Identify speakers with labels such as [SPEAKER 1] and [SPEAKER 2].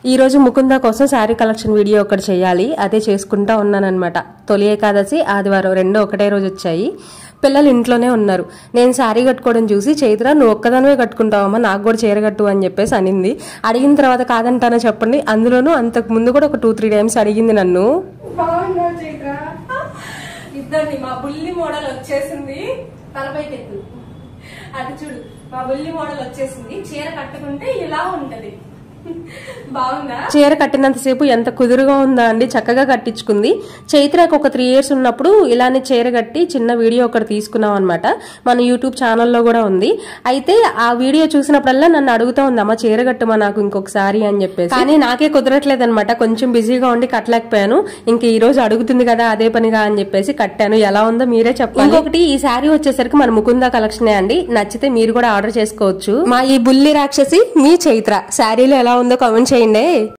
[SPEAKER 1] ఈ రోజు ముకుంద కోసం శారీ కలెక్షన్ వీడియో ఒకటి చేయాలి, అదే చేసుకుంటా ఉన్నానన్నమాట. తొలి ఏకాదశి ఆదివారం రెండు ఒకటే రోజు వచ్చాయి. పిల్లలు ఇంట్లోనే ఉన్నారు. నేను శారీ కట్టుకోవడం చూసి చైత్ర నువ్వు ఒక్కదానివే కట్టుకుంటావమ్మా, నాకు కూడా చీర కట్టు అని చెప్పేసి అనింది. అడిగిన తర్వాత కాదంటానో చెప్పండి, అందులోనూ అంతకు ముందు కూడా ఒక 2-3 టైమ్స్ అడిగింది నన్ను.
[SPEAKER 2] ఇద్దరిని మా బుల్లి మోడల్ వచ్చేసింది, తలపైకి ఎత్తు అటు చూడు. మా బుల్లి మోడల్ వచ్చేసింది, చీర కట్టుకుంటే ఇలా ఉంటది. బాగుందా?
[SPEAKER 1] చీర కట్టినంతసేపు ఎంత కుదురుగా ఉందా అండి, చక్కగా కట్టించుకుంది. చైత్రకు ఒక 3 years ఉన్నప్పుడు ఇలానే చీర కట్టి చిన్న వీడియో ఒకటి తీసుకున్నాం అనమాట. మన యూట్యూబ్ ఛానల్లో కూడా ఉంది. అయితే ఆ వీడియో చూసినప్పుడల్లా నన్ను అడుగుతా ఉంది, అమ్మ చీర కట్టుమా నాకు ఇంకొకసారి అని చెప్పేసి. కానీ నాకే కుదరట్లేదు అనమాట, కొంచెం బిజీగా ఉండి కట్టలేకపోయాను. ఇంక ఈ రోజు అడుగుతుంది కదా అదే పనిగా అని చెప్పేసి కట్టాను. ఎలా ఉందో మీరే చెప్పాలి. ఇంకొకటి, ఈ శారీ వచ్చేసరికి మన ముకుంద కలెక్షనే అండి. నచ్చితే మీరు కూడా ఆర్డర్ చేసుకోవచ్చు. మా ఈ బుల్లి రాక్షసి మీ చైత్ర శారీలో ఎలా ఉందో కామెంట్ చేయండి.